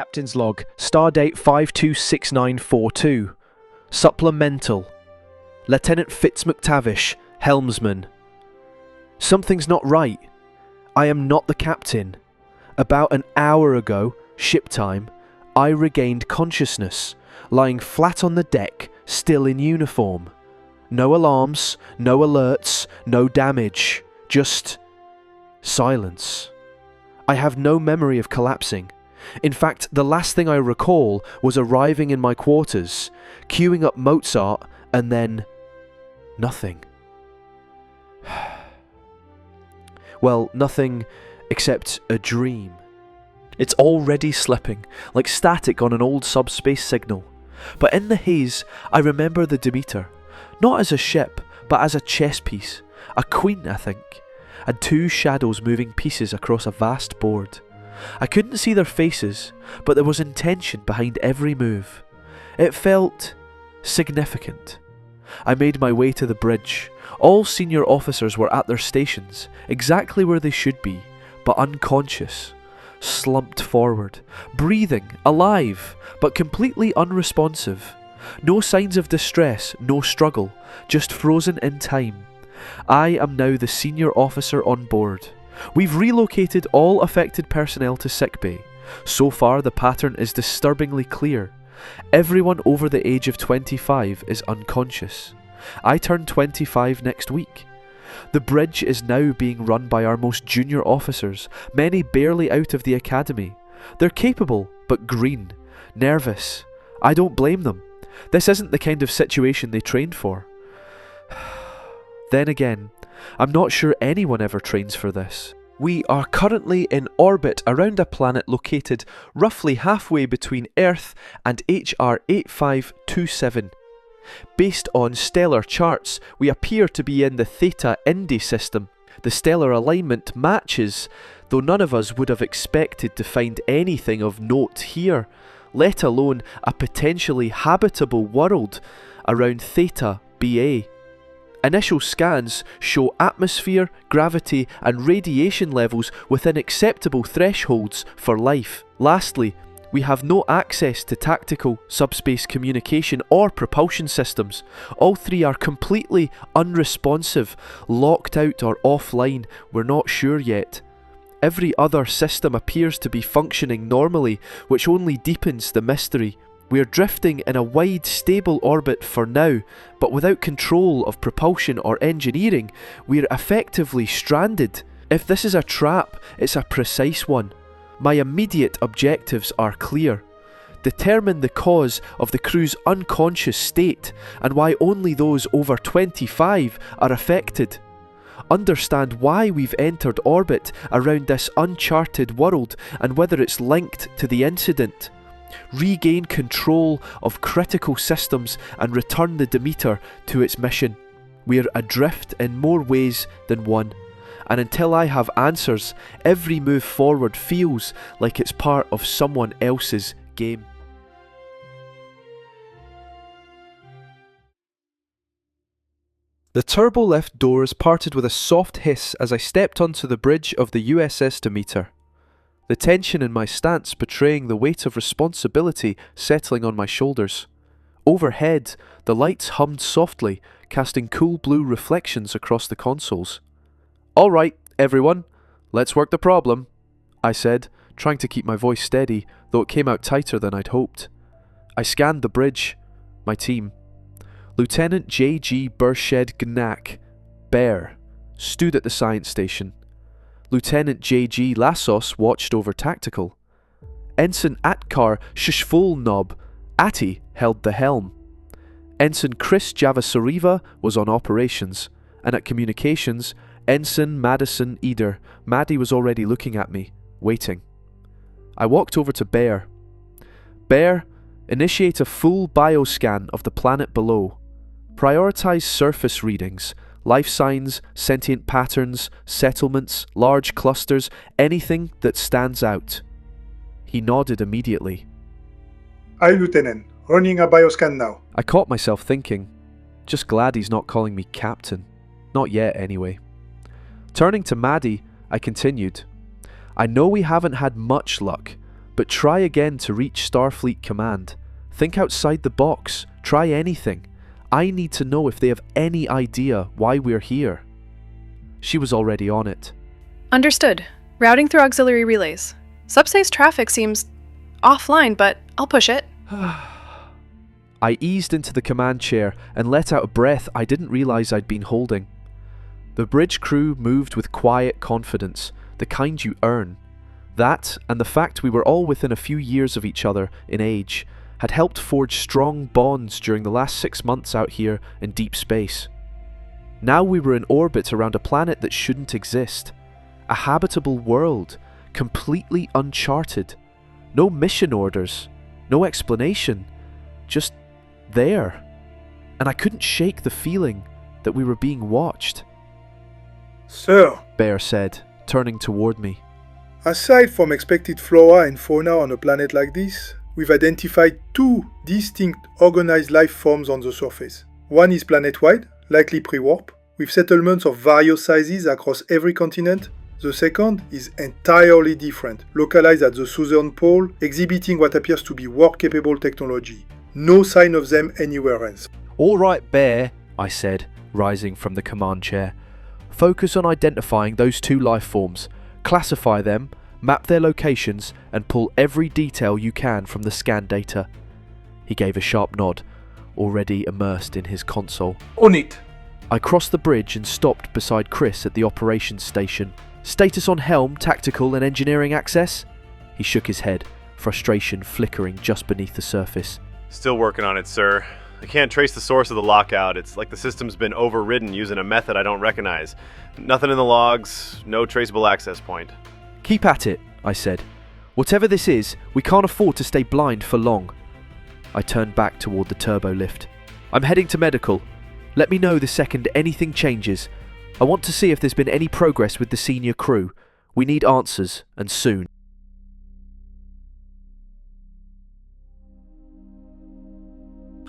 Captain's log, stardate 526942. Supplemental. Lieutenant FitzMcTavish, helmsman. Something's not right. I am not the captain. About an hour ago, ship time, I regained consciousness, lying flat on the deck, still in uniform. No alarms, no alerts, no damage, just silence. I have no memory of collapsing. In fact, the last thing I recall was arriving in my quarters, queuing up Mozart, and then nothing. Well, nothing except a dream. It's already slipping, like static on an old subspace signal. But in the haze, I remember the Demeter, not as a ship, but as a chess piece, a queen, I think, and two shadows moving pieces across a vast board. I couldn't see their faces, but there was intention behind every move. It felt significant. I made my way to the bridge. All senior officers were at their stations, exactly where they should be, but unconscious, slumped forward, breathing, alive, but completely unresponsive. No signs of distress, no struggle, just frozen in time. I am now the senior officer on board. We've relocated all affected personnel to sickbay. So far the pattern is disturbingly clear. Everyone over the age of 25 is unconscious. I turn 25 next week. The bridge is now being run by our most junior officers, many barely out of the academy. They're capable, but green, nervous. I don't blame them. This isn't the kind of situation they trained for. Then again, I'm not sure anyone ever trains for this. We are currently in orbit around a planet located roughly halfway between Earth and HR 8527. Based on stellar charts, we appear to be in the Theta Indi system. The stellar alignment matches, though none of us would have expected to find anything of note here, let alone a potentially habitable world around Theta Ba. Initial scans show atmosphere, gravity and radiation levels within acceptable thresholds for life. Lastly, we have no access to tactical, subspace communication or propulsion systems. All three are completely unresponsive, locked out or offline, we're not sure yet. Every other system appears to be functioning normally, which only deepens the mystery. We're drifting in a wide, stable orbit for now, but without control of propulsion or engineering, we're effectively stranded. If this is a trap, it's a precise one. My immediate objectives are clear. Determine the cause of the crew's unconscious state and why only those over 25 are affected. Understand why we've entered orbit around this uncharted world and whether it's linked to the incident. Regain control of critical systems and return the Demeter to its mission. We're adrift in more ways than one, and until I have answers, every move forward feels like it's part of someone else's game. The turbolift doors parted with a soft hiss as I stepped onto the bridge of the USS Demeter. The tension in my stance betraying the weight of responsibility settling on my shoulders. Overhead, the lights hummed softly, casting cool blue reflections across the consoles. "All right, everyone, let's work the problem," I said, trying to keep my voice steady, though it came out tighter than I'd hoped. I scanned the bridge. My team. Lieutenant J.G. Bershed Gnak, Bear, stood at the science station. Lieutenant J.G. Lassos watched over tactical. Ensign Atkar Shishvolnob, Atti, held the helm. Ensign Chris Javasariva was on operations, and at communications, Ensign Madison Eder. Maddie was already looking at me, waiting. I walked over to Bear. "Bear, initiate a full bioscan of the planet below. Prioritize surface readings, life signs, sentient patterns, settlements, large clusters, anything that stands out." He nodded immediately. "Aye, Lieutenant. Running a bioscan now." I caught myself thinking, just glad he's not calling me Captain. Not yet, anyway. Turning to Maddie, I continued. "I know we haven't had much luck, but try again to reach Starfleet Command. Think outside the box. Try anything. I need to know if they have any idea why we're here." She was already on it. Understood. Routing through auxiliary relays. Subspace traffic seems offline, but I'll push it. I eased into the command chair and let out a breath I didn't realize I'd been holding. The bridge crew moved with quiet confidence, the kind you earn. That, and the fact we were all within a few years of each other in age, had helped forge strong bonds during the last 6 months out here in deep space. Now we were in orbit around a planet that shouldn't exist. A habitable world, completely uncharted. No mission orders, no explanation, just there. And I couldn't shake the feeling that we were being watched. "Sir, Bear said, turning toward me. aside from expected flora and fauna on a planet like this, we've identified 2 distinct organized life forms on the surface. One is planet-wide, likely pre-warp, with settlements of various sizes across every continent. The second is entirely different, localized at the southern pole, exhibiting what appears to be warp-capable technology. No sign of them anywhere else." "All right, Bear," I said, rising from the command chair. "Focus on identifying those 2 life forms, classify them, map their locations, and pull every detail you can from the scan data." He gave a sharp nod, already immersed in his console. "On it!" I crossed the bridge and stopped beside Chris at the operations station. "Status on helm, tactical and engineering access?" He shook his head, frustration flickering just beneath the surface. Still working on it, sir. I can't trace the source of the lockout. It's like the system's been overridden using a method I don't recognize. Nothing in the logs, no traceable access point. "Keep at it," I said. "Whatever this is, we can't afford to stay blind for long." I turned back toward the turbo lift. "I'm heading to medical. Let me know the second anything changes. I want to see if there's been any progress with the senior crew. We need answers, and soon."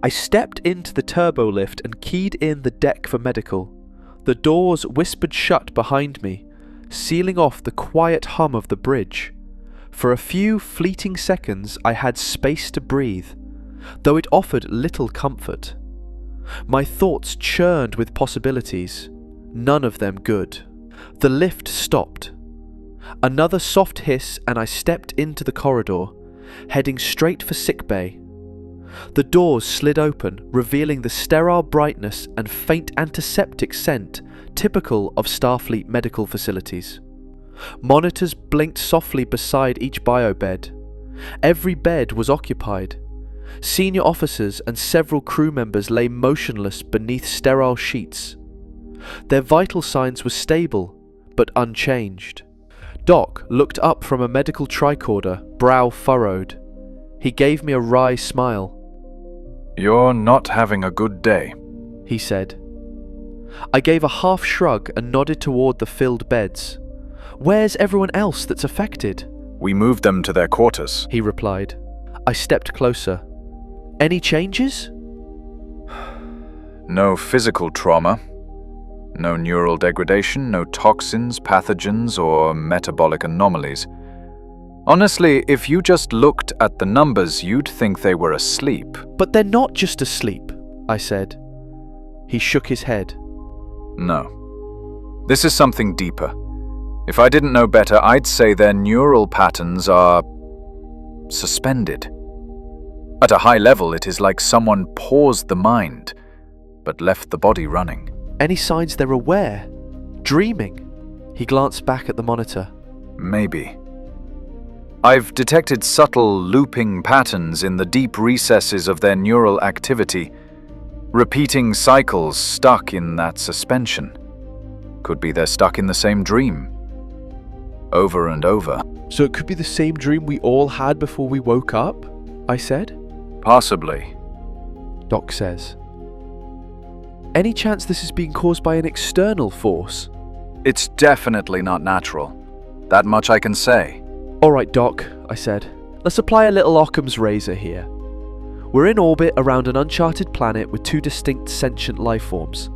I stepped into the turbo lift and keyed in the deck for medical. The doors whispered shut behind me, sealing off the quiet hum of the bridge. For a few fleeting seconds I had space to breathe, though it offered little comfort. My thoughts churned with possibilities, none of them good. The lift stopped. Another soft hiss and I stepped into the corridor, heading straight for sickbay. The doors slid open, revealing the sterile brightness and faint antiseptic scent typical of Starfleet medical facilities. Monitors blinked softly beside each biobed. Every bed was occupied. Senior officers and several crew members lay motionless beneath sterile sheets. Their vital signs were stable, but unchanged. Doc looked up from a medical tricorder, brow furrowed. He gave me a wry smile. "You're not having a good day," he said. I gave a half shrug and nodded toward the filled beds. "Where's everyone else that's affected?" "We moved them to their quarters," he replied. I stepped closer. "Any changes?" "No physical trauma. No neural degradation, no toxins, pathogens, or metabolic anomalies. Honestly, if you just looked at the numbers, you'd think they were asleep." "But they're not just asleep," I said. He shook his head. "No. This is something deeper. If I didn't know better, I'd say their neural patterns are suspended. At a high level, it is like someone paused the mind, but left the body running." "Any signs they're aware? Dreaming?" He glanced back at the monitor. "Maybe. I've detected subtle looping patterns in the deep recesses of their neural activity, repeating cycles stuck in that suspension. Could be they're stuck in the same dream. Over and over." "So it could be the same dream we all had before we woke up?" I said. "Possibly." Doc says. "Any chance this is being caused by an external force?" "It's definitely not natural. That much I can say." "All right, Doc," I said. "Let's apply a little Occam's razor here. We're in orbit around an uncharted planet with 2 distinct sentient life forms.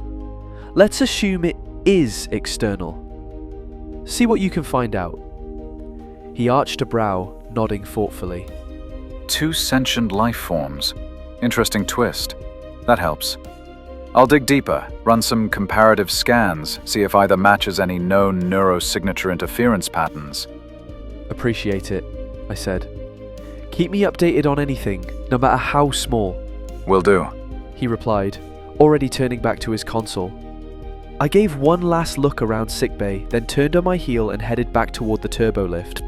Let's assume it is external. See what you can find out." He arched a brow, nodding thoughtfully. 2 sentient life forms. Interesting twist. That helps. I'll dig deeper, run some comparative scans, see if either matches any known neurosignature interference patterns. Appreciate it, I said. Keep me updated on anything, no matter how small. Will do. He replied, already turning back to his console. I gave one last look around sickbay, then turned on my heel and headed back toward the turbo lift,